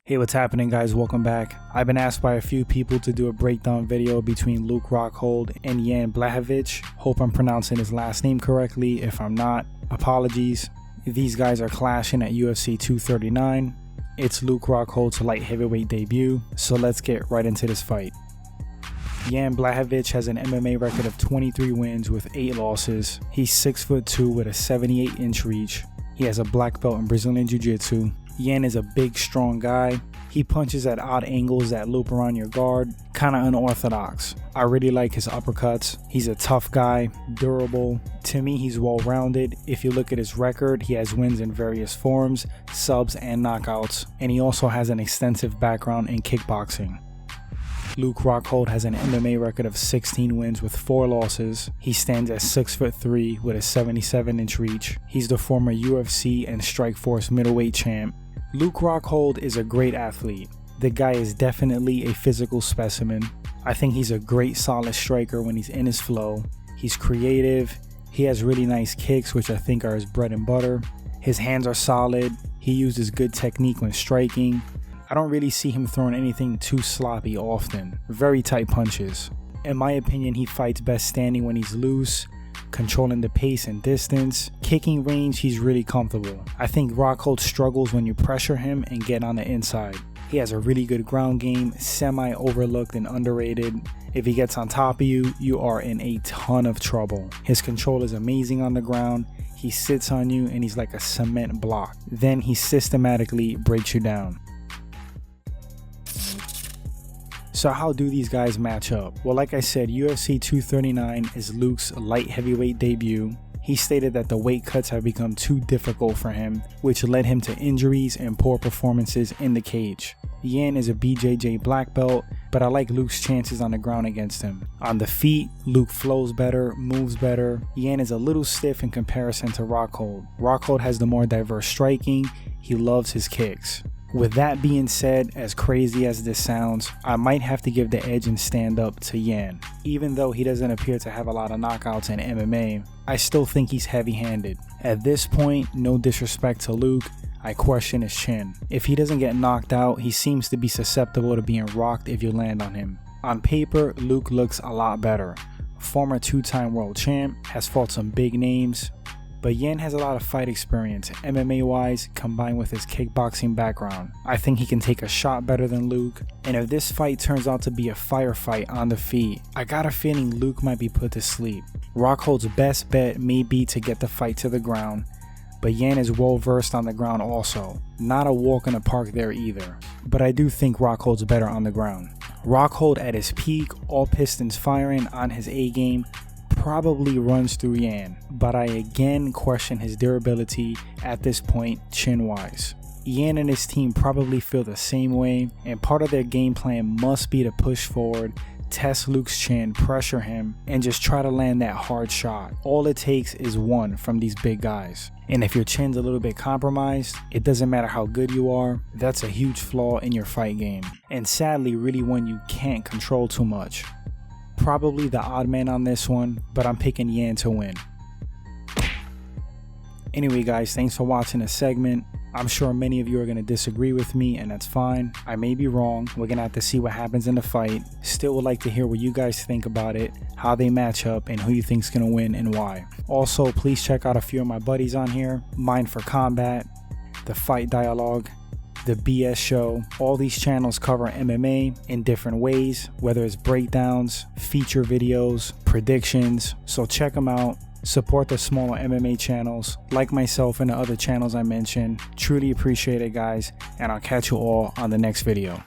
Hey, what's happening guys, welcome back. I've been asked by a few people to do a breakdown video between Luke Rockhold and Jan Blachowicz. Hope I'm pronouncing his last name correctly. If I'm not, apologies. These guys are clashing at UFC 239. It's Luke Rockhold's light heavyweight debut, so let's get right into this fight. Jan Blachowicz has an MMA record of 23 wins with 8 losses. He's 6'2" with a 78-inch reach. He has a black belt in Brazilian Jiu-Jitsu. Jan is a big, strong guy. He punches at odd angles that loop around your guard, kinda unorthodox. I really like his uppercuts. He's a tough guy, durable. To me, he's well-rounded. If you look at his record, he has wins in various forms, subs and knockouts, and he also has an extensive background in kickboxing. Luke Rockhold has an MMA record of 16 wins with 4 losses. He stands at 6'3" with a 77-inch reach. He's the former UFC and Strikeforce middleweight champ. Luke Rockhold is a great athlete. The guy is definitely a physical specimen. I think he's a great solid striker when he's in his flow. He's creative. He has really nice kicks, which I think are his bread and butter. His hands are solid. He uses good technique when striking. I don't really see him throwing anything too sloppy often. Very tight punches. In my opinion, he fights best standing when he's loose, controlling the pace and distance. Kicking range, he's really comfortable. I think Rockhold struggles when you pressure him and get on the inside. He has a really good ground game, semi-overlooked and underrated. If he gets on top of you, you are in a ton of trouble. His control is amazing on the ground. He sits on you and he's like a cement block. Then he systematically breaks you down. So how do these guys match up? Well, like I said, UFC 239 is Luke's light heavyweight debut. He stated that the weight cuts have become too difficult for him, which led him to injuries and poor performances in the cage. Jan is a BJJ black belt, but I like Luke's chances on the ground against him. On the feet, Luke flows better, moves better. Jan is a little stiff in comparison to Rockhold. Rockhold has the more diverse striking. He loves his kicks. With that being said, as crazy as this sounds, I might have to give the edge and stand up to Jan. Even though he doesn't appear to have a lot of knockouts in MMA, I still think he's heavy-handed. At this point, no disrespect to Luke, I question his chin. If he doesn't get knocked out, he seems to be susceptible to being rocked if you land on him. On paper, Luke looks a lot better. Former 2-time world champ, has fought some big names. But Jan has a lot of fight experience, MMA-wise, combined with his kickboxing background. I think he can take a shot better than Luke, and if this fight turns out to be a firefight on the feet, I got a feeling Luke might be put to sleep. Rockhold's best bet may be to get the fight to the ground, but Jan is well versed on the ground also. Not a walk in the park there either, but I do think Rockhold's better on the ground. Rockhold at his peak, all pistons firing on his A-game, probably runs through Jan, but I again question his durability at this point chin-wise. Jan and his team probably feel the same way, and part of their game plan must be to push forward, test Luke's chin, pressure him, and just try to land that hard shot. All it takes is one from these big guys. And if your chin's a little bit compromised, it doesn't matter how good you are, that's a huge flaw in your fight game. And sadly, really one you can't control too much. Probably the odd man on this one, but I'm picking Jan to win. Anyway guys, thanks for watching this segment. I'm sure many of you are going to disagree with me, and that's fine. I may be wrong. We're going to have to see what happens in the fight. Still would like to hear what you guys think about it, how they match up, and who you think's going to win and why. Also, please check out a few of my buddies on here. Mind for Combat, The Fight Dialogue, The BS Show. All these channels cover MMA in different ways, whether it's breakdowns, feature videos, predictions. So check them out. Support the smaller MMA channels like myself and the other channels I mentioned. Truly appreciate it guys, and I'll catch you all on the next video.